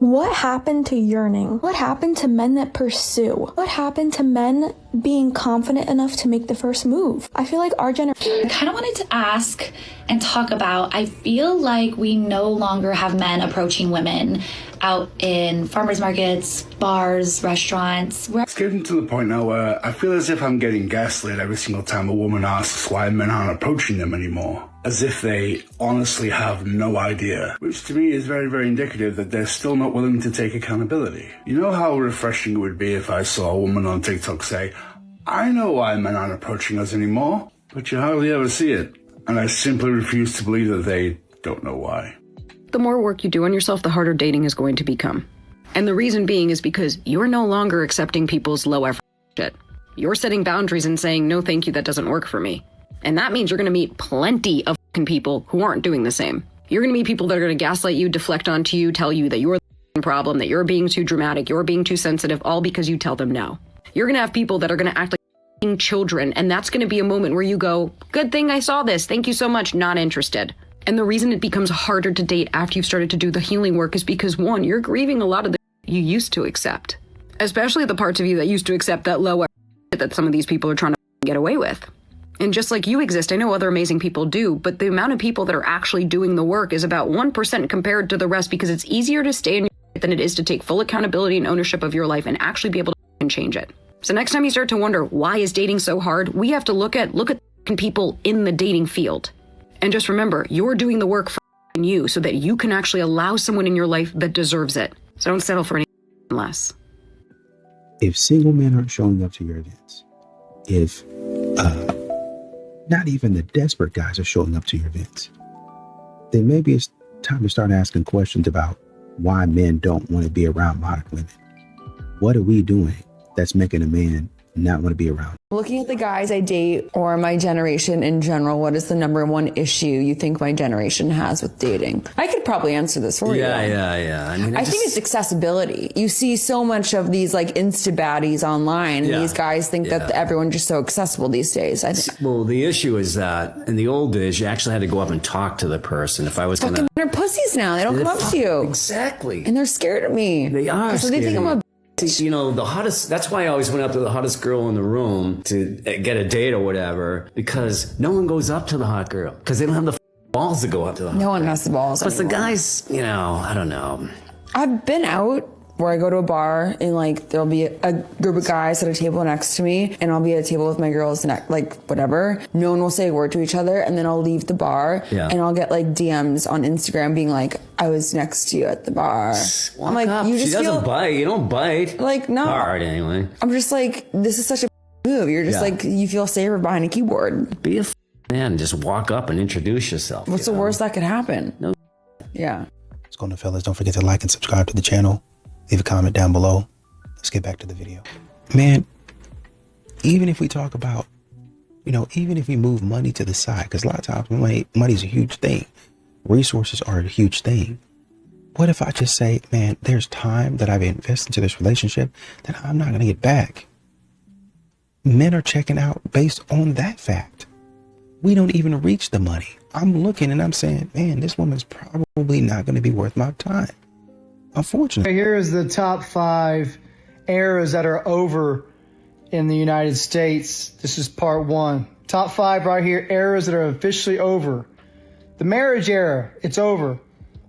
What happened to yearning? What happened to men that pursue? What happened to men being confident enough to make the first move? I feel like our generation... I kind of wanted to ask and talk about, I feel like we no longer have men approaching women out in farmers markets, bars, restaurants. It's getting to the point now where I feel as if I'm getting gaslit every single time a woman asks why men aren't approaching them anymore. As if they honestly have no idea, which to me is very, very indicative that they're still not willing to take accountability. You know how refreshing it would be if I saw a woman on TikTok say, I know why men aren't approaching us anymore, but you hardly ever see it. And I simply refuse to believe that they don't know why. The more work you do on yourself, the harder dating is going to become. And the reason being is because you're no longer accepting people's low effort shit. You're setting boundaries and saying, no, thank you, that doesn't work for me. And that means you're going to meet plenty of people who aren't doing the same. You're going to meet people that are going to gaslight you, deflect onto you, tell you that you're the problem, that you're being too dramatic, you're being too sensitive, all because you tell them no. You're going to have people that are going to act like children, and that's going to be a moment where you go, good thing I saw this, thank you so much, not interested. And the reason it becomes harder to date after you've started to do the healing work is because, one, you're grieving a lot of the you used to accept, especially the parts of you that used to accept that low that some of these people are trying to get away with. And just like you exist, I know other amazing people do, but the amount of people that are actually doing the work is about 1% compared to the rest, because it's easier to stay in your than it is to take full accountability and ownership of your life and actually be able to change it. So next time you start to wonder, why is dating so hard? We have to look at people in the dating field. And just remember, you're doing the work for you so that you can actually allow someone in your life that deserves it. So don't settle for anything less. If single men aren't showing up to your events, if not even the desperate guys are showing up to your events, then maybe it's time to start asking questions about why men don't want to be around modern women. What are we doing that's making a man not want to be around? Looking at the guys I date or my generation in general, what is the number one issue you think my generation has with dating? I could probably answer this for you. Yeah. I think it's accessibility. You see so much of these like Insta baddies online. Yeah. These guys think that everyone's just so accessible these days. Well, the issue is that in the old days, you actually had to go up and talk to the person. If I was going to... They're pussies now. They don't come up to you. Exactly. And they're scared of me. They are So they think I'm a... You know, the hottest, that's why I always went up to the hottest girl in the room to get a date or whatever, because no one goes up to the hot girl because they don't have the balls to go up to the hot girl. No one has the balls. Plus the guys, you know, I don't know. I've been out where I go to a bar and like there'll be a group of guys at a table next to me and I'll be at a table with my girls and like whatever. No one will say a word to each other and then I'll leave the bar and I'll get like DMs on Instagram being like, I was next to you at the bar. I'm like, up. you just She doesn't bite. You don't bite. Like, no. Hard anyway. I'm just like, this is such a move. You're just like, you feel safer behind a keyboard. Be a man. Just walk up and introduce yourself. What's the worst that could happen? No. Yeah. What's going on, fellas? Don't forget to like and subscribe to the channel. Leave a comment down below. Let's get back to the video. Man, even if we talk about, you know, even if we move money to the side, because a lot of times money's a huge thing. Resources are a huge thing. What if I just say, man, there's time that I've invested into this relationship that I'm not going to get back? Men are checking out based on that fact. We don't even reach the money. I'm looking and I'm saying, man, this woman's probably not going to be worth my time. Unfortunately. Here is the top 5 eras that are over in the United States. This is part 1. Top 5 right here, eras that are officially over. The marriage era, it's over.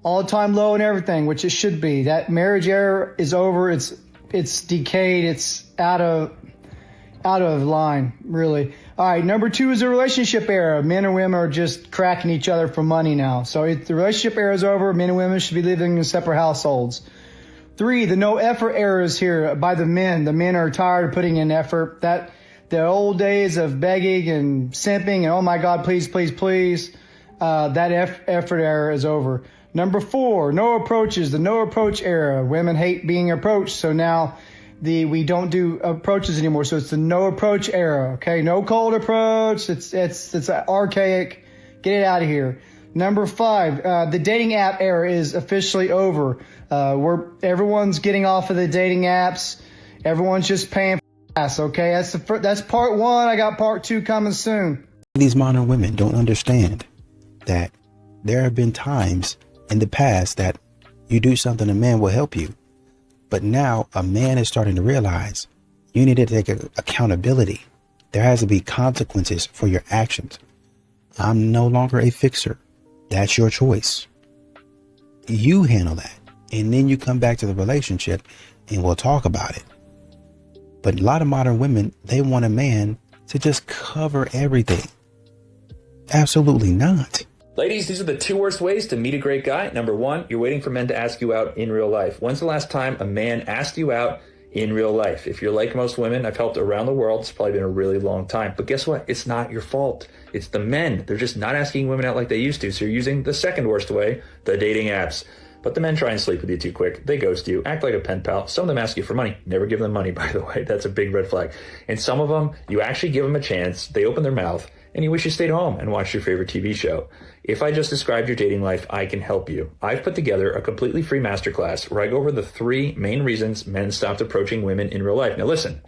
All-time low and everything, which it should be. That marriage era is over. It's decayed. It's out of line, really. All right, number 2 is the relationship era. Men and women are just cracking each other for money now. So the relationship era is over. Men and women should be living in separate households. 3, the no effort era is here by the men. The men are tired of putting in effort. That the old days of begging and simping and oh my God, please, please, please. That effort era is over. Number 4, no approaches. The no approach era. Women hate being approached, so now we don't do approaches anymore. So it's the no approach era. Okay, no cold approach. It's archaic. Get it out of here. Number 5, the dating app era is officially over. Everyone's getting off of the dating apps. Everyone's just paying for ass. Okay, that's part 1. I got part 2 coming soon. These modern women don't understand that there have been times in the past that You do something, a man will help you. But now a man is starting to realize you need to take accountability. There has to be consequences for your actions. I'm no longer a fixer. That's your choice. You handle that. And then you come back to the relationship and we'll talk about it. But a lot of modern women, they want a man to just cover everything. Absolutely not. Ladies, these are the 2 worst ways to meet a great guy. Number 1, you're waiting for men to ask you out in real life. When's the last time a man asked you out in real life? If you're like most women, I've helped around the world. It's probably been a really long time. But guess what? It's not your fault. It's the men. They're just not asking women out like they used to. So you're using the second worst way, the dating apps. But the men try and sleep with you too quick. They ghost you, act like a pen pal. Some of them ask you for money. Never give them money, by the way. That's a big red flag. And some of them, you actually give them a chance. They open their mouth and you wish you stayed home and watched your favorite TV show. If I just described your dating life, I can help you. I've put together a completely free masterclass where I go over the 3 main reasons men stopped approaching women in real life. Now listen,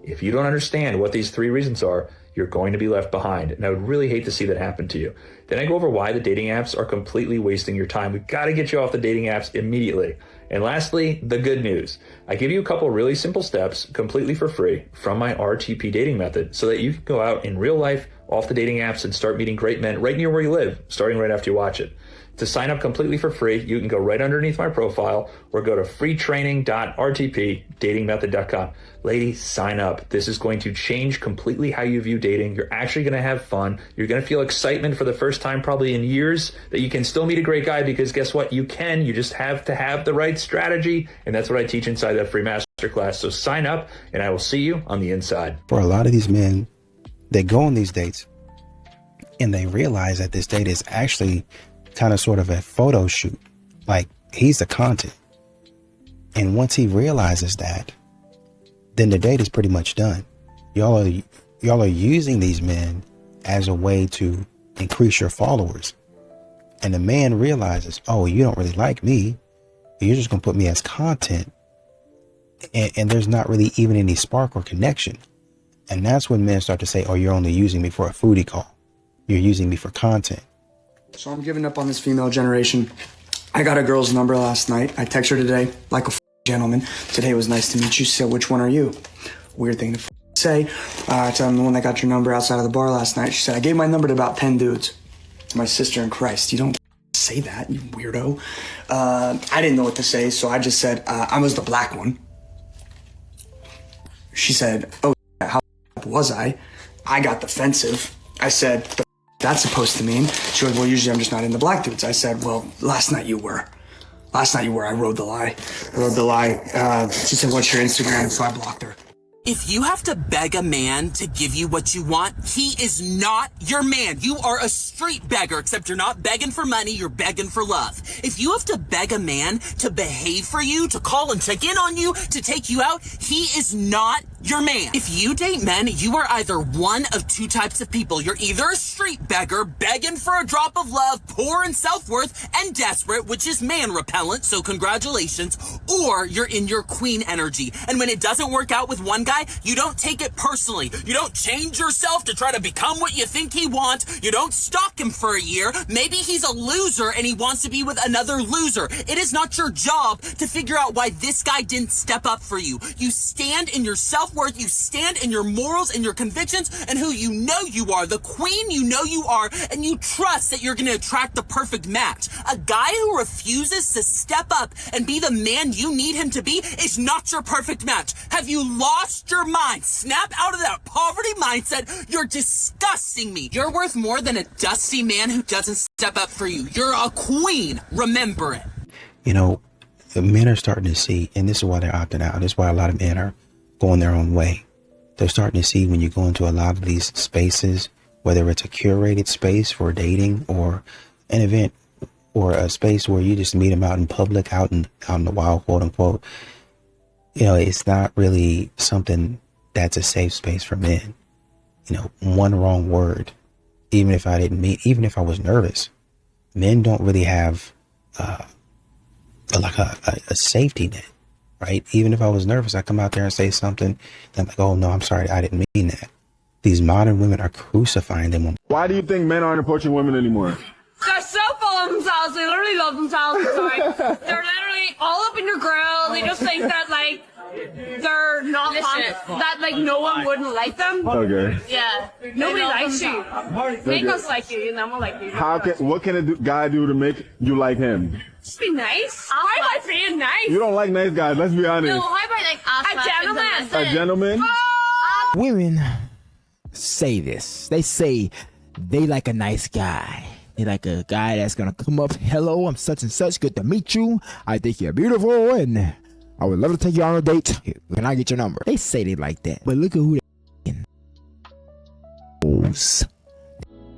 if you don't understand what these 3 reasons are, you're going to be left behind. And I would really hate to see that happen to you. Then I go over why the dating apps are completely wasting your time. We've got to get you off the dating apps immediately. And lastly, the good news. I give you a couple really simple steps completely for free from my RTP dating method so that you can go out in real life off the dating apps and start meeting great men right near where you live, starting right after you watch it. To sign up completely for free, you can go right underneath my profile or go to freetraining.rtpdatingmethod.com. Ladies, sign up. This is going to change completely how you view dating. You're actually going to have fun. You're going to feel excitement for the first time probably in years that you can still meet a great guy because guess what? You can. You just have to have the right strategy. And that's what I teach inside that free masterclass. So sign up and I will see you on the inside. For a lot of these men, they go on these dates and they realize that this date is actually kind of sort of a photo shoot. Like he's the content. And once he realizes that, then the date is pretty much done. Y'all are using these men as a way to increase your followers. And the man realizes, oh, you don't really like me. You're just going to put me as content. And there's not really even any spark or connection. And that's when men start to say, oh, you're only using me for a foodie call. You're using me for content. So I'm giving up on this female generation. I got a girl's number last night. I text her today like a gentleman. Today was nice to meet you. She said, which one are you? Weird thing to say. I told him the one that got your number outside of the bar last night. She said, I gave my number to about 10 dudes. It's my sister in Christ. You don't say that, you weirdo. I didn't know what to say, so I just said, I was the black one. She said, oh, how was I? I got defensive. I said, the that's supposed to mean? She was, well, usually I'm just not into black dudes. I said, well, last night you were. Last night you were. I rode the lie. She said, what's your Instagram? So I blocked her. If you have to beg a man to give you what you want, he is not your man. You are a street beggar, except you're not begging for money, you're begging for love. If you have to beg a man to behave for you, to call and check in on you, to take you out, he is not your man. If you date men, you are either one of 2 types of people. You're either a street beggar, begging for a drop of love, poor in self-worth, and desperate, which is man repellent, so congratulations, or you're in your queen energy. And when it doesn't work out with one guy, you don't take it personally. You don't change yourself to try to become what you think he wants. You don't stalk him for a year. Maybe he's a loser and he wants to be with another loser. It is not your job to figure out why this guy didn't step up for you. You stand in your self-worth, you stand in your morals and your convictions and who you know you are, the queen you know you are, and you trust that you're going to attract the perfect match. A guy who refuses to step up and be the man you need him to be is not your perfect match. Have you lost your mind? Snap out of that poverty mindset. You're disgusting me. You're worth more than a dusty man who doesn't step up for you. You're a queen. Remember it. You know, the men are starting to see, and this is why they're opting out. This is why a lot of men are going their own way. They're starting to see when you go into a lot of these spaces, whether it's a curated space for dating or an event or a space where you just meet them out in public, out in the wild, quote unquote. You know, it's not really something that's a safe space for men. You know, one wrong word, even if I was nervous, men don't really have like a safety net, right? Even if I was nervous, I come out there and say something, then I'm like, oh no, I'm sorry, I didn't mean that. These modern women are crucifying them. Why do you think men aren't approaching women anymore? They're so full of themselves. They literally love themselves. Sorry. They're literally all up in your grill. They just think that like they're not that like no one wouldn't like them. Okay. Yeah, nobody likes you. Make us like you, and then we'll like you. What can a guy do to make you like him? Just be nice. How about being nice? You don't like nice guys. Let's be honest. No, how about like a gentleman? A gentleman. Women say this. They say they like a nice guy. They like a guy that's gonna come up, hello, I'm such and such, good to meet you. I think you're beautiful and I would love to take you on a date. Can I get your number? They say they like that. But look at who they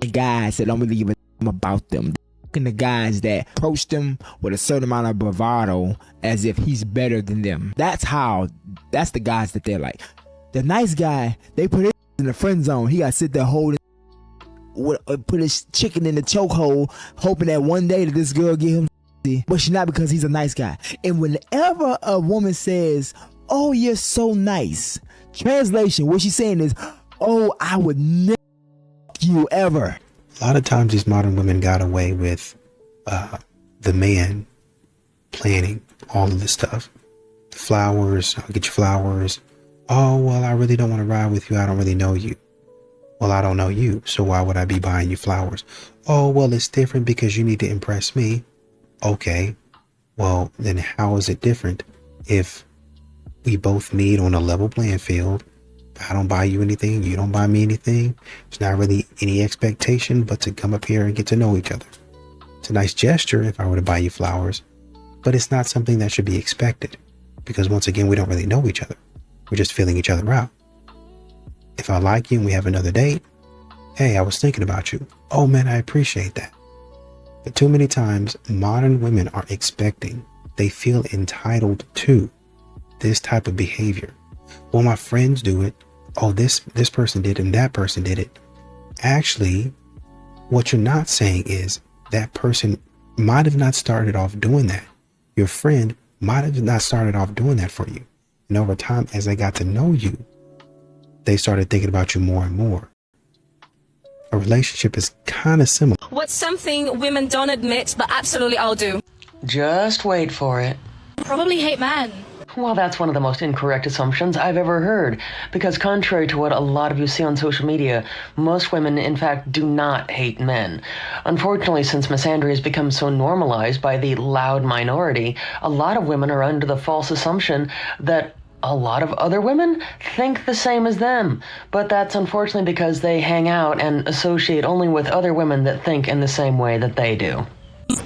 the guys that don't really give a damn about them. The guys that approach them with a certain amount of bravado as if he's better than them. That's the guys that they're like. The nice guy, they put it in the friend zone. He got to sit there holding, put his chicken in the chokehold, hoping that one day that this girl get him, but she's not, because he's a nice guy. And whenever a woman says, "Oh, you're so nice," translation, what she's saying is, "Oh, I would never you ever." A lot of times these modern women got away with the man planning all of this stuff. The flowers, I'll get you flowers. Oh, well, I really don't want to ride with you. I don't really know you. Well, I don't know you, so why would I be buying you flowers? Oh, well, it's different because you need to impress me. Okay, well, then how is it different if we both meet on a level playing field? I don't buy you anything, you don't buy me anything. There's not really any expectation but to come up here and get to know each other. It's a nice gesture if I were to buy you flowers, but it's not something that should be expected, because once again, we don't really know each other. We're just feeling each other out. If I like you and we have another date, hey, I was thinking about you. Oh man, I appreciate that. But too many times, modern women are expecting, they feel entitled to this type of behavior. Well, my friends do it. Oh, this person did and that person did it. Actually, what you're not saying is that person might have not started off doing that. Your friend might have not started off doing that for you. And over time, as they got to know you, they started thinking about you more and more. A relationship is kind of similar. What's something women don't admit, but absolutely all do? Just wait for it. Probably hate men. Well, that's one of the most incorrect assumptions I've ever heard, because contrary to what a lot of you see on social media, most women, in fact, do not hate men. Unfortunately, since misandry has become so normalized by the loud minority, a lot of women are under the false assumption that a lot of other women think the same as them. But that's unfortunately because they hang out and associate only with other women that think in the same way that they do.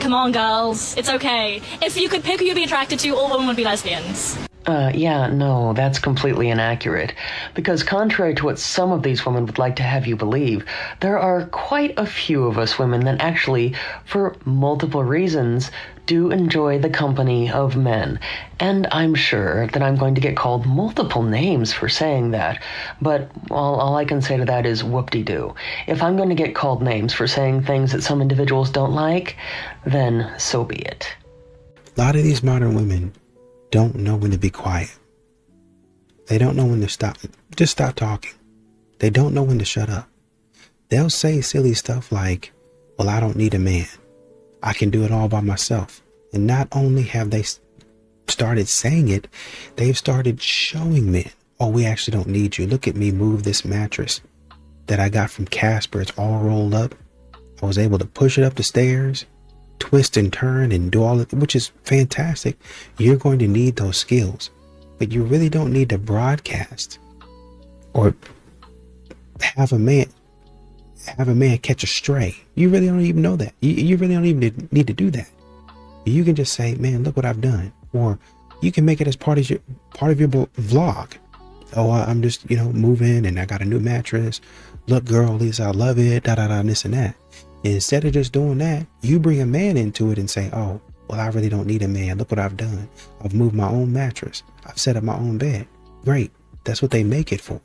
Come on, girls. It's okay. If you could pick who you'd be attracted to, all women would be lesbians. Yeah, no, that's completely inaccurate. Because contrary to what some of these women would like to have you believe, there are quite a few of us women that actually, for multiple reasons, do enjoy the company of men. And I'm sure that I'm going to get called multiple names for saying that. But all I can say to that is whoop-de-doo. If I'm going to get called names for saying things that some individuals don't like, then so be it. A lot of these modern women don't know when to be quiet. They don't know when to stop talking. They don't know when to shut up. They'll say silly stuff like, well, I don't need a man. I can do it all by myself. And not only have they started saying it, they've started showing men, oh, we actually don't need you. Look at me move this mattress that I got from Casper. It's all rolled up. I was able to push it up the stairs, twist and turn and do all of it, which is fantastic. You're going to need those skills, but you really don't need to broadcast or have a man catch a stray. You really don't even know that. You really don't even need to do that. You can just say, man, look what I've done. Or you can make it as part of your vlog. Oh, I'm just, moving and I got a new mattress. Look, girl, Lisa, I love it, this and that. And instead of just doing that, you bring a man into it and say, oh, well, I really don't need a man. Look what I've done. I've moved my own mattress. I've set up my own bed. Great. That's what they make it for.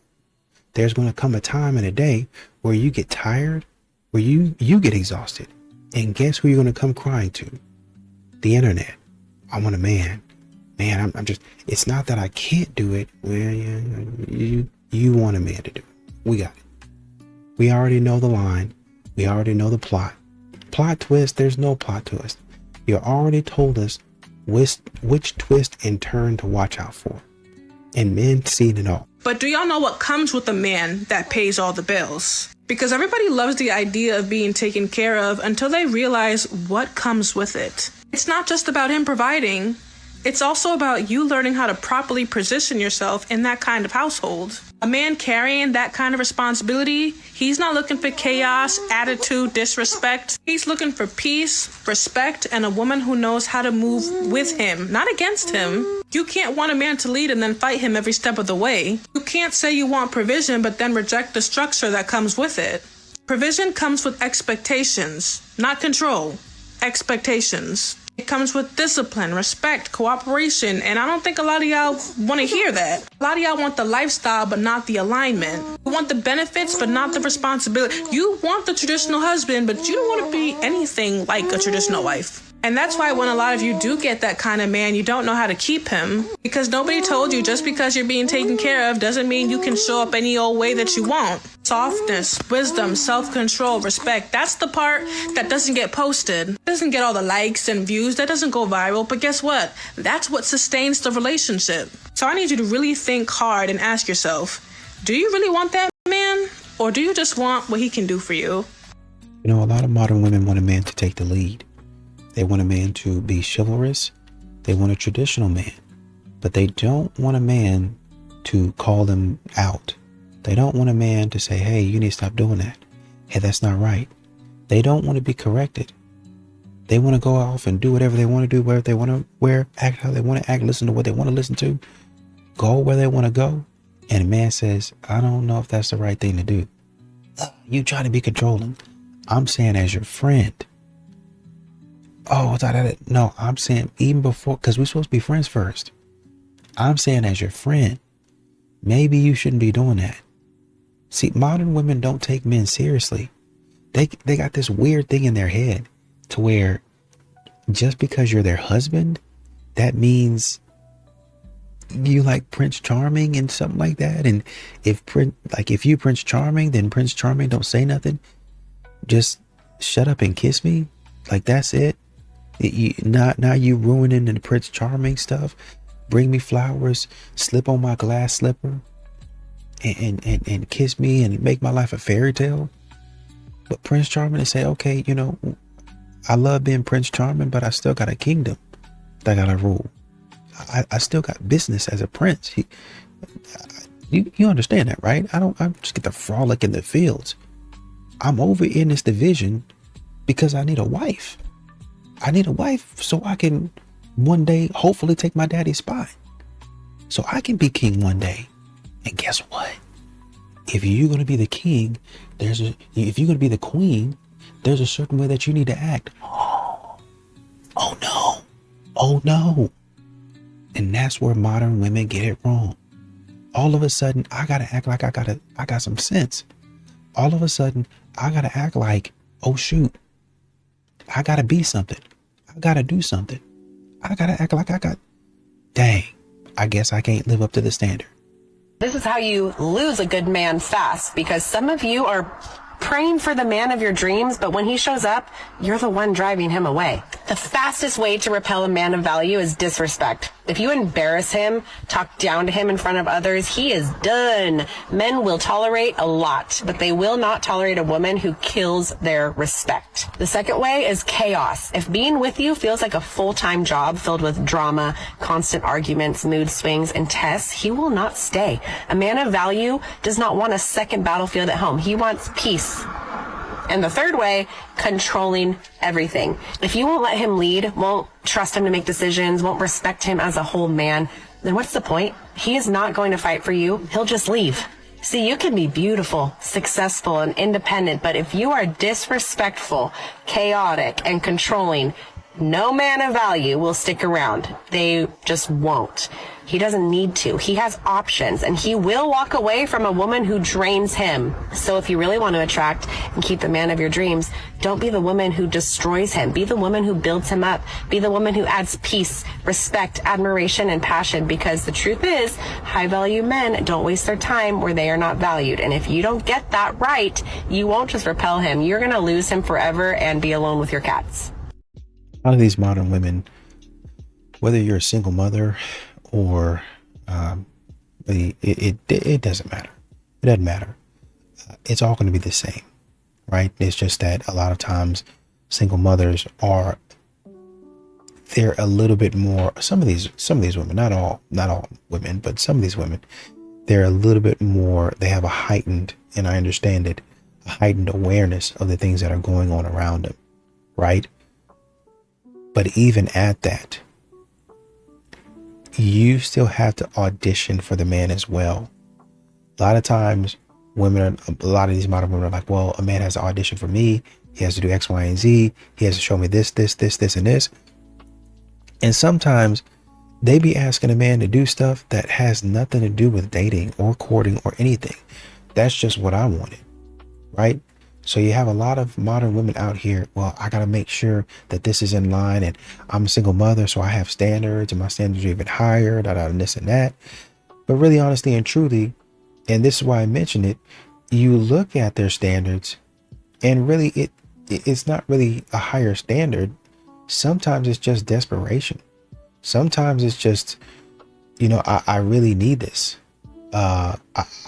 There's going to come a time and a day where you get tired, where you get exhausted. And guess who you're going to come crying to? The internet. I want a man. Man, I'm just, it's not that I can't do it. Well, yeah, you want a man to do it. We got it. We already know the line. We already know the plot. Plot twist, there's no plot twist. You already told us which twist and turn to watch out for. And men seen it all. But do y'all know what comes with a man that pays all the bills? Because everybody loves the idea of being taken care of until they realize what comes with it. It's not just about him providing. It's also about you learning how to properly position yourself in that kind of household. A man carrying that kind of responsibility, he's not looking for chaos, attitude, disrespect. He's looking for peace, respect, and a woman who knows how to move with him, not against him. You can't want a man to lead and then fight him every step of the way. You can't say you want provision but then reject the structure that comes with it. Provision comes with expectations, not control. Expectations. It comes with discipline, respect, cooperation, and I don't think a lot of y'all want to hear that. A lot of y'all want the lifestyle, but not the alignment. You want the benefits, but not the responsibility. You want the traditional husband, but you don't want to be anything like a traditional wife. And that's why when a lot of you do get that kind of man, you don't know how to keep him. Because nobody told you just because you're being taken care of doesn't mean you can show up any old way that you want. Softness, wisdom, self-control, respect. That's the part that doesn't get posted. It doesn't get all the likes and views. That doesn't go viral. But guess what? That's what sustains the relationship. So I need you to really think hard and ask yourself, do you really want that man? Or do you just want what he can do for you? You know, a lot of modern women want a man to take the lead. They want a man to be chivalrous. They want a traditional man. But they don't want a man to call them out. They don't want a man to say, hey, you need to stop doing that. Hey, that's not right. They don't want to be corrected. They want to go off and do whatever they want to do, wherever they want to wear, act how they want to act, listen to what they want to listen to, go where they want to go. And a man says, I don't know if that's the right thing to do. You try to be controlling. I'm saying as your friend. Oh, no, I'm saying even before, because we're supposed to be friends first. I'm saying as your friend, maybe you shouldn't be doing that. See, modern women don't take men seriously. They got this weird thing in their head to where just because you're their husband, that means you like Prince Charming and something like that. And if you Prince Charming, then Prince Charming don't say nothing. Just shut up and kiss me. Like that's it. Now you ruining the Prince Charming stuff. Bring me flowers, slip on my glass slipper, and kiss me and make my life a fairy tale. But Prince Charming and say, okay, you know, I love being Prince Charming, but I still got a kingdom that I gotta rule. I still got business as a prince. You understand that, right? I just get to frolic in the fields. I'm over in this division because I need a wife. I need a wife so I can one day hopefully take my daddy's spot. So I can be king one day. And guess what? If you're going to be the king, if you're going to be the queen, there's a certain way that you need to act. Oh no. And that's where modern women get it wrong. All of a sudden, I got to act like I got some sense. All of a sudden, I got to act like, oh shoot, I got to be something. I got to do something. I got to act like dang, I guess I can't live up to the standard. This is how you lose a good man fast, because some of you are praying for the man of your dreams, but when he shows up, you're the one driving him away. The fastest way to repel a man of value is disrespect. If you embarrass him, talk down to him in front of others, he is done. Men will tolerate a lot, but they will not tolerate a woman who kills their respect. The second way is chaos. If being with you feels like a full-time job filled with drama, constant arguments, mood swings, and tests, he will not stay. A man of value does not want a second battlefield at home. He wants peace. And the third way, controlling everything. If you won't let him lead, won't trust him to make decisions, won't respect him as a whole man, then what's the point? He is not going to fight for you. He'll just leave. See, you can be beautiful, successful, and independent, but if you are disrespectful, chaotic, and controlling, no man of value will stick around. They just won't. He doesn't need to. He has options, and he will walk away from a woman who drains him. So if you really want to attract and keep the man of your dreams, don't be the woman who destroys him. Be the woman who builds him up. Be the woman who adds peace, respect, admiration, and passion, because the truth is, high-value men don't waste their time where they are not valued. And if you don't get that right, you won't just repel him. You're going to lose him forever and be alone with your cats. A lot of these modern women, whether you're a single mother or it doesn't matter. It doesn't matter. It's all going to be the same, right? It's just that a lot of times single mothers they're a little bit more, some of these women, not all women, but some of these women, they're a little bit more, they have a heightened, and I understand it, a heightened awareness of the things that are going on around them, right? But even at that, you still have to audition for the man as well. A lot of times a lot of these modern women are like, well, a man has to audition for me. He has to do X, Y, and Z. He has to show me this, and this. And sometimes they be asking a man to do stuff that has nothing to do with dating or courting or anything. That's just what I wanted, right? So you have a lot of modern women out here. Well, I got to make sure that this is in line, and I'm a single mother, so I have standards, and my standards are even higher, and this and that. But really, honestly and truly, and this is why I mention it, you look at their standards, and really it's not really a higher standard. Sometimes it's just desperation. Sometimes it's just, I really need this. I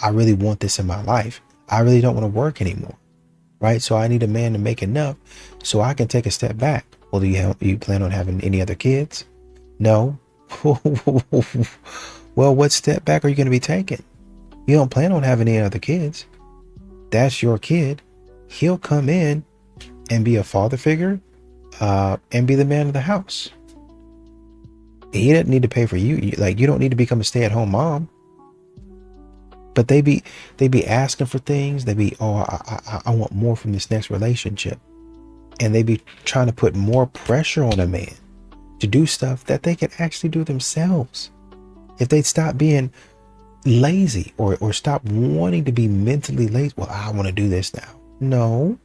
really want this in my life. I really don't want to work anymore, right? So I need a man to make enough so I can take a step back. Well, do you plan on having any other kids? No. Well, what step back are you going to be taking? You don't plan on having any other kids. That's your kid. He'll come in and be a father figure, and be the man of the house. He doesn't need to pay for you. You don't need to become a stay-at-home mom. But they be asking for things. They be, I want more from this next relationship. And they be trying to put more pressure on a man to do stuff that they can actually do themselves. If they stop being lazy or stop wanting to be mentally lazy. Well, I want to do this now. No.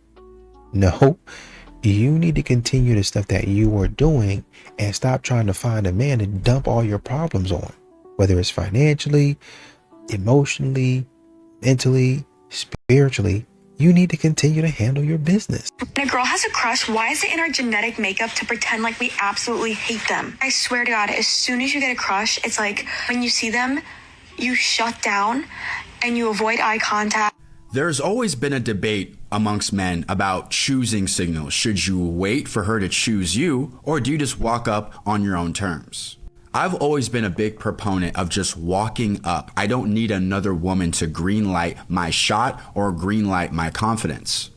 You need to continue the stuff that you are doing and stop trying to find a man to dump all your problems on, whether it's financially, emotionally, mentally, spiritually. You need to continue to handle your business. When a girl has a crush, why is it in our genetic makeup to pretend like we absolutely hate them? I swear to God, as soon as you get a crush, it's like when you see them, you shut down and you avoid eye contact. There's always been a debate amongst men about choosing signals. Should you wait for her to choose you, or do you just walk up on your own terms? I've always been a big proponent of just walking up. I don't need another woman to greenlight my shot or greenlight my confidence.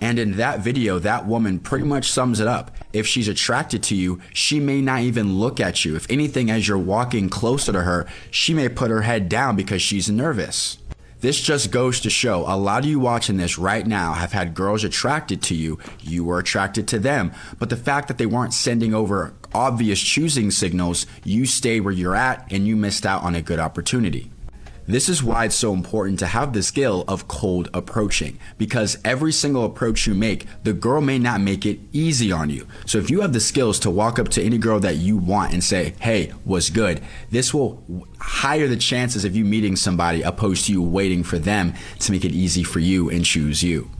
And in that video, that woman pretty much sums it up. If she's attracted to you, she may not even look at you. If anything, as you're walking closer to her, she may put her head down because she's nervous. This just goes to show a lot of you watching this right now have had girls attracted to you. You were attracted to them. But the fact that they weren't sending over obvious choosing signals, you stayed where you're at and you missed out on a good opportunity. This is why it's so important to have the skill of cold approaching, because every single approach you make, the girl may not make it easy on you. So if you have the skills to walk up to any girl that you want and say, hey, what's good? This will higher the chances of you meeting somebody opposed to you waiting for them to make it easy for you and choose you.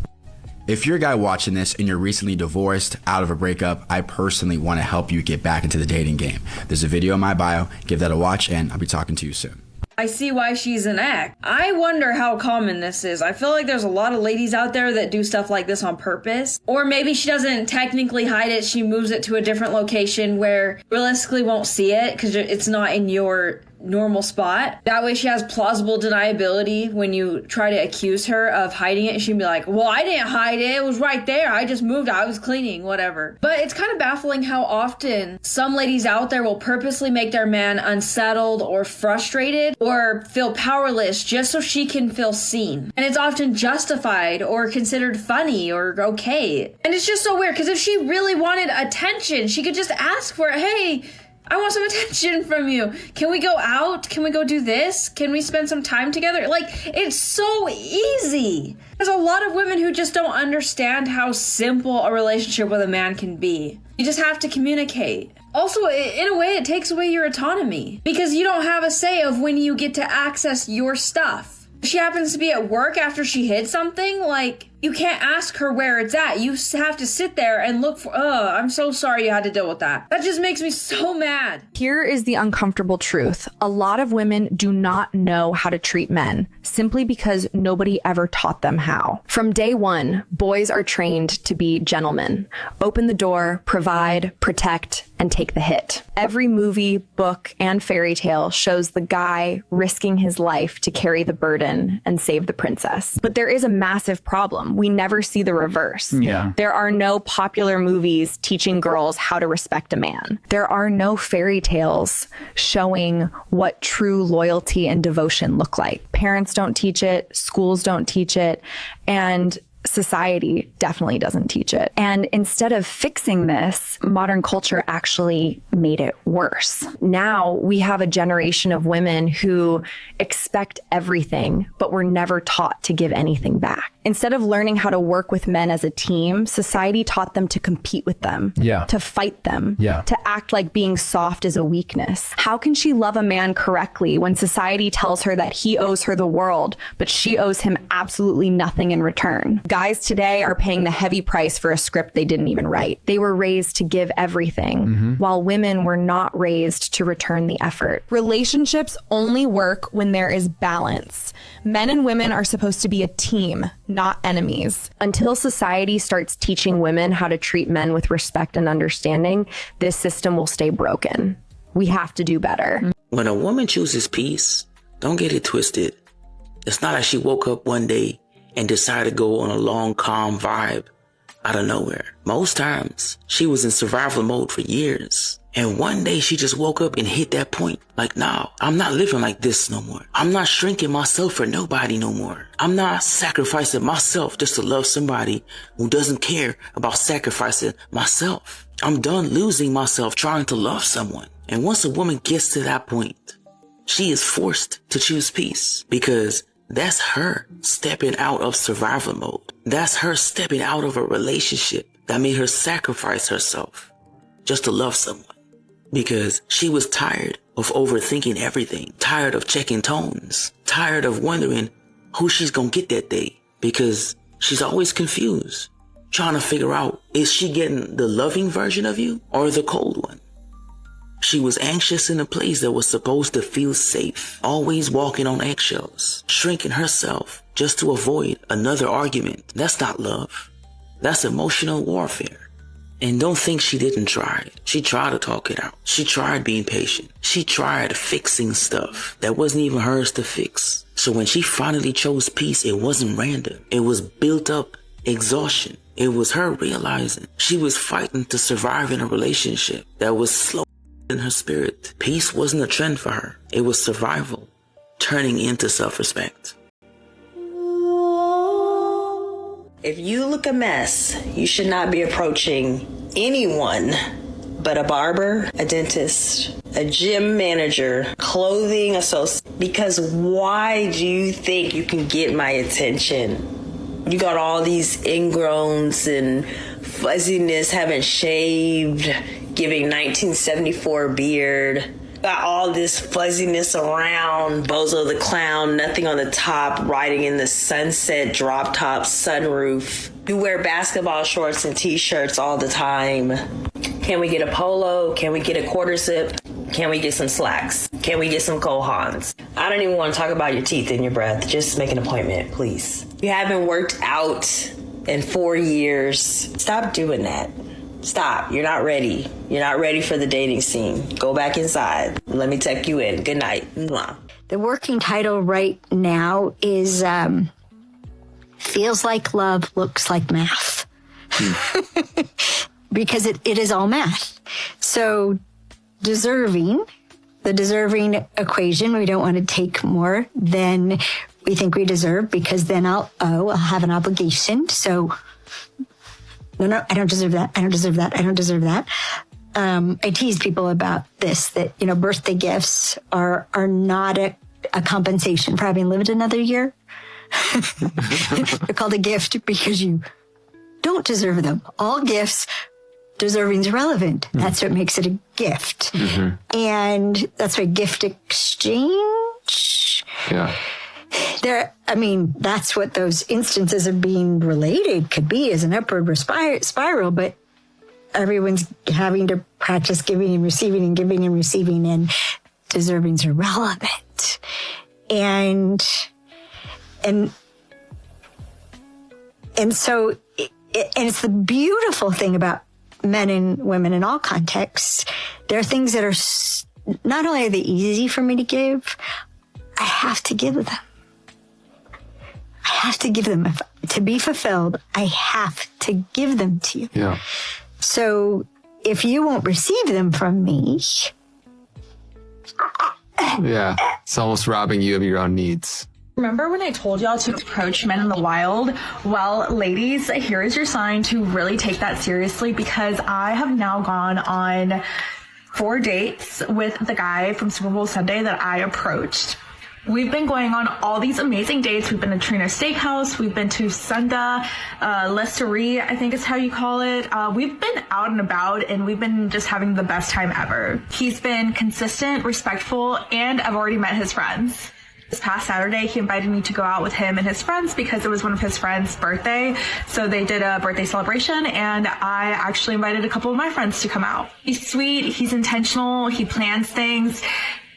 If you're a guy watching this and you're recently divorced, out of a breakup, I personally want to help you get back into the dating game. There's a video in my bio. Give that a watch and I'll be talking to you soon. I see why she's an act. I wonder how common this is. I feel like there's a lot of ladies out there that do stuff like this on purpose. Or maybe she doesn't technically hide it. She moves it to a different location where realistically won't see it because it's not in your normal spot. That way she has plausible deniability when you try to accuse her of hiding it. She'd be like, well, I didn't hide it. It was right there. I just moved. I was cleaning, whatever. But it's kind of baffling how often some ladies out there will purposely make their man unsettled or frustrated or feel powerless just so she can feel seen. And it's often justified or considered funny or okay. And it's just so weird because if she really wanted attention, she could just ask for it. Hey, I want some attention from you. Can we go out? Can we go do this? Can we spend some time together? Like, it's so easy. There's a lot of women who just don't understand how simple a relationship with a man can be. You just have to communicate. Also, in a way, it takes away your autonomy because you don't have a say of when you get to access your stuff. If she happens to be at work after she hid something, like, You can't ask her where it's at. You have to sit there and look for, I'm so sorry you had to deal with that. That just makes me so mad. Here is the uncomfortable truth. A lot of women do not know how to treat men simply because nobody ever taught them how. From day one, boys are trained to be gentlemen. Open the door, provide, protect, and take the hit. Every movie, book, and fairy tale shows the guy risking his life to carry the burden and save the princess. But there is a massive problem. We never see the reverse. Yeah. There are no popular movies teaching girls how to respect a man. There are no fairy tales showing what true loyalty and devotion look like. Parents don't teach it, schools don't teach it, and society definitely doesn't teach it. And instead of fixing this, modern culture actually made it worse. Now we have a generation of women who expect everything, but were never taught to give anything back. Instead of learning how to work with men as a team, society taught them to compete with them, to fight them, to act like being soft is a weakness. How can she love a man correctly when society tells her that he owes her the world, but she owes him absolutely nothing in return? Guys today are paying the heavy price for a script they didn't even write. They were raised to give everything, while women were not raised to return the effort. Relationships only work when there is balance. Men and women are supposed to be a team, not enemies. Until society starts teaching women how to treat men with respect and understanding, this system will stay broken. We have to do better. When a woman chooses peace, don't get it twisted. It's not like she woke up one day and decided to go on a long, calm vibe out of nowhere. Most times, she was in survival mode for years. And one day she just woke up and hit that point. Like, no, I'm not living like this no more. I'm not shrinking myself for nobody no more. I'm not sacrificing myself just to love somebody who doesn't care about sacrificing myself. I'm done losing myself trying to love someone. And once a woman gets to that point, she is forced to choose peace, because that's her stepping out of survival mode. That's her stepping out of a relationship that made her sacrifice herself just to love someone. Because she was tired of overthinking everything, tired of checking tones, tired of wondering who she's gonna get that day. Because she's always confused, trying to figure out, is she getting the loving version of you or the cold one? She was anxious in a place that was supposed to feel safe, always walking on eggshells, shrinking herself just to avoid another argument. That's not love. That's emotional warfare. And don't think she didn't try. She tried to talk it out. She tried being patient. She tried fixing stuff that wasn't even hers to fix. So when she finally chose peace, it wasn't random. It was built up exhaustion. It was her realizing she was fighting to survive in a relationship that was slow in her spirit. Peace wasn't a trend for her. It was survival turning into self-respect. If you look a mess, you should not be approaching anyone but a barber, a dentist, a gym manager, clothing associate. Because why do you think you can get my attention? You got all these ingrowns and fuzziness, haven't shaved, giving 1974 beard. Got all this fuzziness around, Bozo the Clown, nothing on the top, riding in the sunset, drop top, sunroof. You wear basketball shorts and t-shirts all the time. Can we get a polo? Can we get a quarter zip? Can we get some slacks? Can we get some Kohans? I don't even want to talk about your teeth and your breath. Just make an appointment, please. You haven't worked out in 4 years. Stop doing that. Stop. You're not ready. You're not ready for the dating scene. Go back inside. Let me tuck you in. Good night. Mwah. The working title right now is Feels Like Love Looks Like Math. Because it is all math. So the deserving equation, we don't want to take more than we think we deserve, because then I'll have an obligation. So no, I don't deserve that. I don't deserve that. I don't deserve that. I tease people about this, that, birthday gifts are not a compensation for having lived another year. They're called a gift because you don't deserve them. All gifts, deserving is relevant. Mm-hmm. That's what makes it a gift. Mm-hmm. And that's why gift exchange that's what those instances of being related could be, as an upward spiral, but everyone's having to practice giving and receiving and giving and receiving, and deserving's irrelevant. And so it's the beautiful thing about men and women in all contexts. There are things that are not only are they easy for me to give, I have to give them. I have to give them. To be fulfilled, I have to give them to you. Yeah. So if you won't receive them from me... Yeah, it's almost robbing you of your own needs. Remember when I told y'all to approach men in the wild? Well, ladies, here is your sign to really take that seriously, because I have now gone on 4 dates with the guy from Super Bowl Sunday that I approached. We've been going on all these amazing dates. We've been to Trina Steakhouse. We've been to Sunda, Lesterie, I think is how you call it. We've been out and about, and we've been just having the best time ever. He's been consistent, respectful, and I've already met his friends. This past Saturday, he invited me to go out with him and his friends because it was one of his friends' birthday. So they did a birthday celebration, and I actually invited a couple of my friends to come out. He's sweet. He's intentional. He plans things.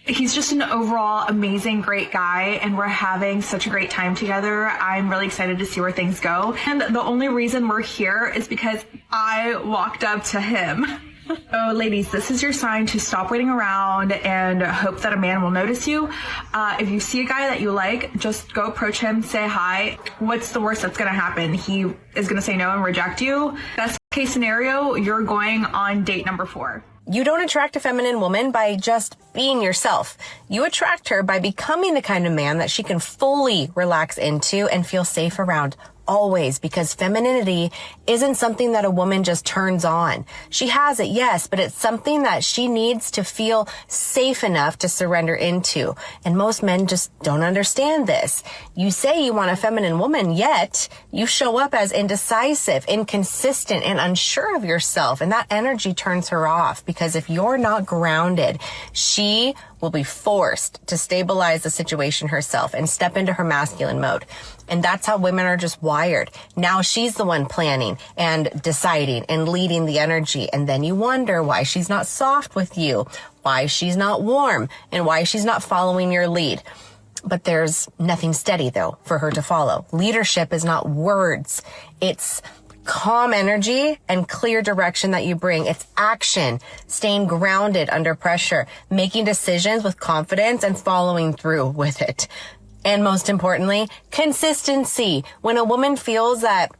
He's just an overall amazing, great guy, and we're having such a great time together. I'm really excited to see where things go. And the only reason we're here is because I walked up to him. So ladies, this is your sign to stop waiting around and hope that a man will notice you. If you see a guy that you like, just go approach him, say hi. What's the worst that's going to happen? He is going to say no and reject you. Best case scenario, you're going on date number 4. You don't attract a feminine woman by just being yourself. You attract her by becoming the kind of man that she can fully relax into and feel safe around. Always, because femininity isn't something that a woman just turns on. She has it, yes, but it's something that she needs to feel safe enough to surrender into. And most men just don't understand this. You say you want a feminine woman, yet you show up as indecisive, inconsistent, and unsure of yourself. And that energy turns her off, because if you're not grounded, she will be forced to stabilize the situation herself and step into her masculine mode. And that's how women are just wired. Now she's the one planning and deciding and leading the energy. And then you wonder why she's not soft with you, why she's not warm, and why she's not following your lead. But there's nothing steady, though, for her to follow. Leadership is not words. It's calm energy and clear direction that you bring. It's action, staying grounded under pressure, making decisions with confidence and following through with it. And most importantly, consistency. When a woman feels that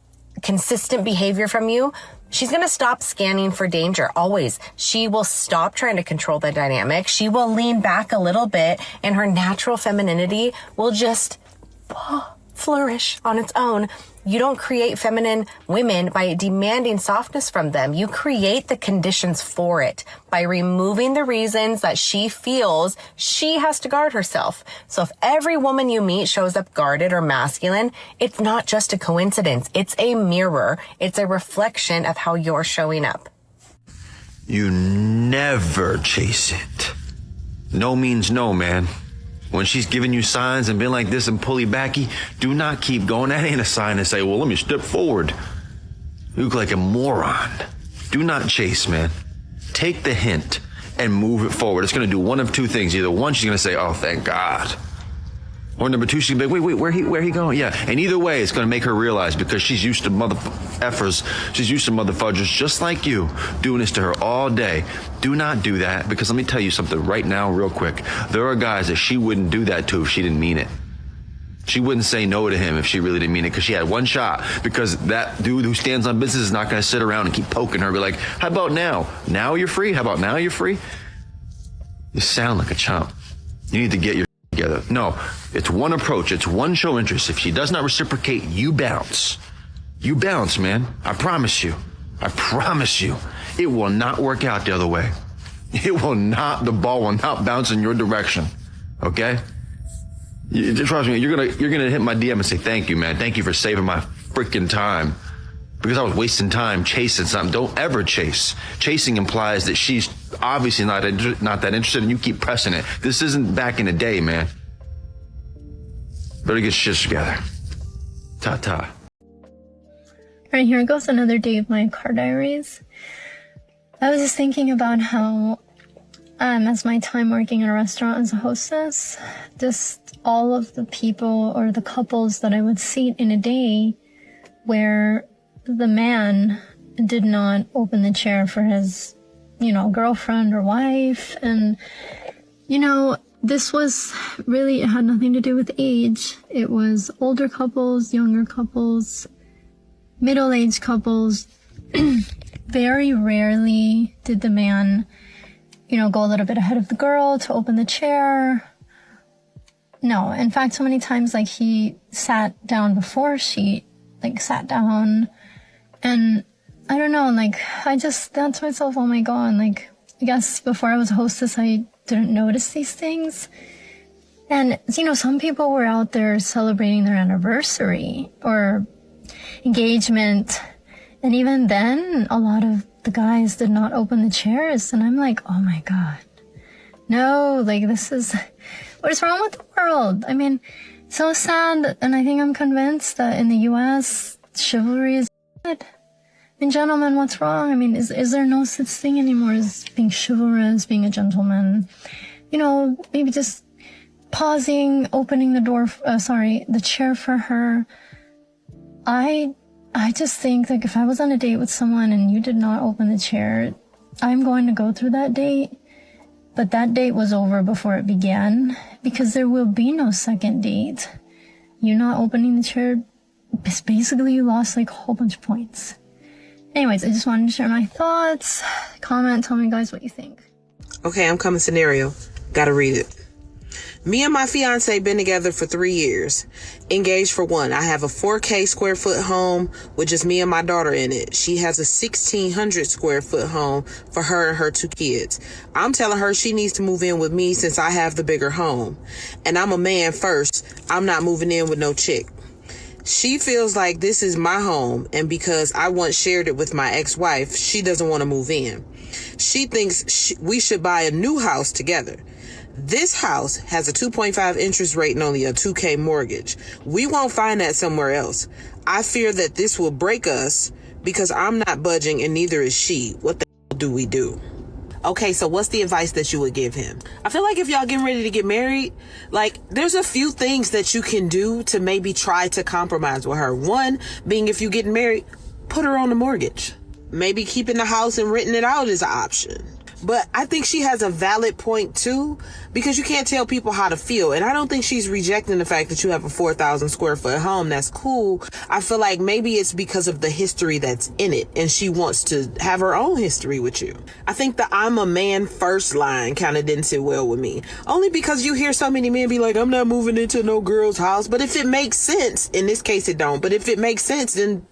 consistent behavior from you, she's going to stop scanning for danger. Always. She will stop trying to control the dynamic. She will lean back a little bit, and her natural femininity will just flourish on its own. You don't create feminine women by demanding softness from them. You create the conditions for it by removing the reasons that she feels she has to guard herself. So if every woman you meet shows up guarded or masculine, it's not just a coincidence. It's a mirror. It's a reflection of how you're showing up. You never chase it. No means no, man. When she's giving you signs and being like this and pulley backy, do not keep going. That ain't a sign to say, well, let me step forward. You look like a moron. Do not chase, man. Take the hint and move it forward. It's going to do one of two things. Either one, she's going to say, oh, thank God. Or number two, she's going to be like, wait, where he going? Yeah. And either way, it's going to make her realize, because she's used to mother effers. She's used to mother fudgers just like you, doing this to her all day. Do not do that, because let me tell you something right now real quick. There are guys that she wouldn't do that to if she didn't mean it. She wouldn't say no to him if she really didn't mean it, because she had one shot, because that dude who stands on business is not going to sit around and keep poking her, be like, how about now? Now you're free? How about now you're free? You sound like a chump. You need to get your together. No, it's one approach. It's one show interest. If she does not reciprocate, you bounce. You bounce, man. I promise you. I promise you. It will not work out the other way. It will not, the ball will not bounce in your direction. Okay? Trust me, you're gonna hit my DM and say, thank you, man. Thank you for saving my freaking time. Because I was wasting time chasing something. Don't ever chase. Chasing implies that she's obviously not that interested, and you keep pressing it. This isn't back in the day, man. Better get shit together. Ta-ta. Alright, here goes another day of my car diaries. I was just thinking about how, as my time working in a restaurant as a hostess, just all of the people or the couples that I would seat in a day where the man did not open the chair for his, girlfriend or wife. And, this was really, it had nothing to do with age. It was older couples, younger couples, middle-aged couples. Very rarely did the man, go a little bit ahead of the girl to open the chair. No, in fact, so many times, he sat down before she, sat down. And I don't know, I just thought to myself, oh my God, I guess before I was a hostess, I didn't notice these things. And, some people were out there celebrating their anniversary or engagement. And even then, a lot of the guys did not open the chairs. And I'm like, oh my God. No, what is wrong with the world? I mean, so sad. And I think I'm convinced that in the US, chivalry is good. Gentlemen, what's wrong? I mean, is there no such thing anymore as being chivalrous, being a gentleman? Maybe just pausing, opening the chair for her. I just think, if I was on a date with someone and you did not open the chair, I'm going to go through that date. But that date was over before it began, because there will be no second date. You not opening the chair, basically you lost a whole bunch of points. Anyways, I just wanted to share my thoughts. Comment, tell me guys what you think. Okay, I'm coming scenario. Gotta read it. Me and my fiance been together for 3 years. Engaged for 1. I have a 4K square foot home with just me and my daughter in it. She has a 1,600 square foot home for her and her 2 kids. I'm telling her she needs to move in with me since I have the bigger home. And I'm a man first. I'm not moving in with no chick. She feels like this is my home, and because I once shared it with my ex-wife, she doesn't want to move in. She thinks we should buy a new house together. This house has a 2.5 interest rate and only a 2K mortgage. We won't find that somewhere else. I fear that this will break us because I'm not budging and neither is she. What the hell do we do? Okay, so what's the advice that you would give him? I feel like if y'all getting ready to get married, there's a few things that you can do to maybe try to compromise with her. One being, if you getting married, put her on the mortgage. Maybe keeping the house and renting it out is an option. But I think she has a valid point too, because you can't tell people how to feel. And I don't think she's rejecting the fact that you have a 4,000 square foot home. That's cool. I feel like maybe it's because of the history that's in it, and she wants to have her own history with you. I think the I'm a man first line kind of didn't sit well with me. Only because you hear so many men be like, I'm not moving into no girl's house. But if it makes sense, in this case it don't, but if it makes sense, then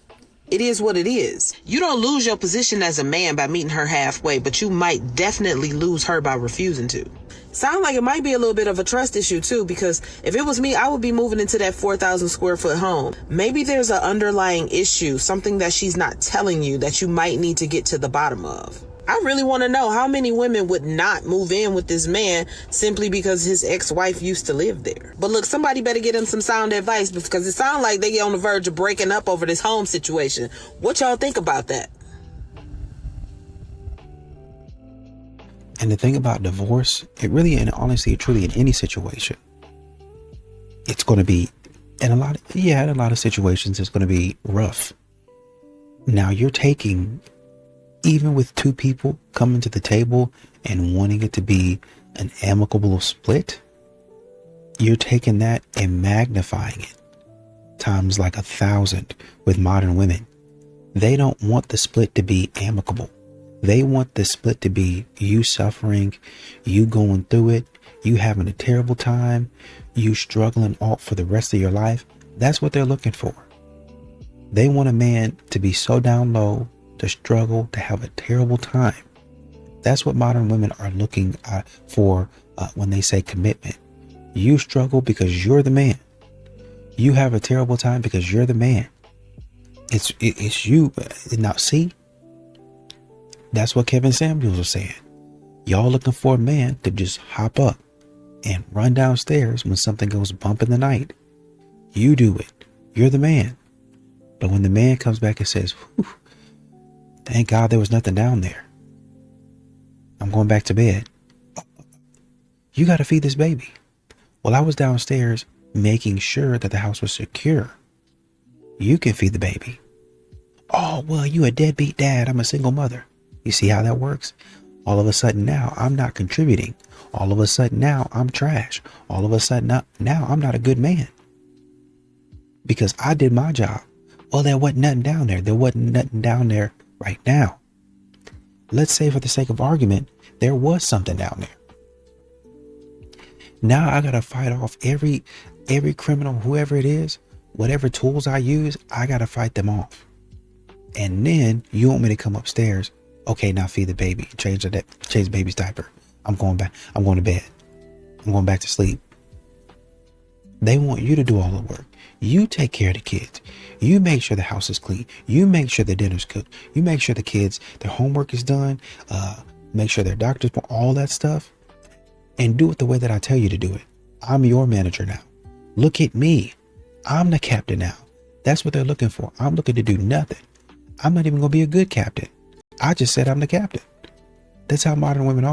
it is what it is. You don't lose your position as a man by meeting her halfway, but you might definitely lose her by refusing to. Sound like it might be a little bit of a trust issue too, because if it was me, I would be moving into that 4,000 square foot home. Maybe there's an underlying issue, something that she's not telling you that you might need to get to the bottom of. I really want to know how many women would not move in with this man simply because his ex-wife used to live there. But look, somebody better get him some sound advice, because it sounds like they on the verge of breaking up over this home situation. What y'all think about that? And the thing about divorce, it really, and honestly, truly, in any situation, it's going to be, in a lot of situations, it's going to be rough. Now you're taking, even with 2 people coming to the table and wanting it to be an amicable split, you're taking that and magnifying it times 1,000 with modern women. They don't want the split to be amicable. They want the split to be you suffering, you going through it, you having a terrible time, you struggling all for the rest of your life. That's what they're looking for. They want a man to be so down low, to struggle, to have a terrible time. That's what modern women are looking for when they say commitment. You struggle because you're the man. You have a terrible time because you're the man. It's you. Now see, that's what Kevin Samuels was saying. Y'all looking for a man to just hop up and run downstairs when something goes bump in the night. You do it. You're the man. But when the man comes back and says, thank God there was nothing down there, I'm going back to bed. You got to feed this baby. Well, I was downstairs making sure that the house was secure. You can feed the baby. Oh, well, you a deadbeat dad. I'm a single mother. You see how that works? All of a sudden now I'm not contributing. All of a sudden now I'm trash. All of a sudden now I'm not a good man. Because I did my job. Well, there wasn't nothing down there. There wasn't nothing down there right now. Let's say for the sake of argument, there was something down there. Now I gotta fight off every criminal, whoever it is, whatever tools I use, I gotta fight them off. And then you want me to come upstairs. Okay, now feed the baby, change the baby's diaper. I'm going back. I'm going to bed. I'm going back to sleep. They want you to do all the work. You take care of the kids. You make sure the house is clean. You make sure the dinner's cooked. You make sure the kids, their homework is done. Make sure their doctors, all that stuff. And do it the way that I tell you to do it. I'm your manager now. Look at me. I'm the captain now. That's what they're looking for. I'm looking to do nothing. I'm not even going to be a good captain. I just said I'm the captain. That's how modern women are.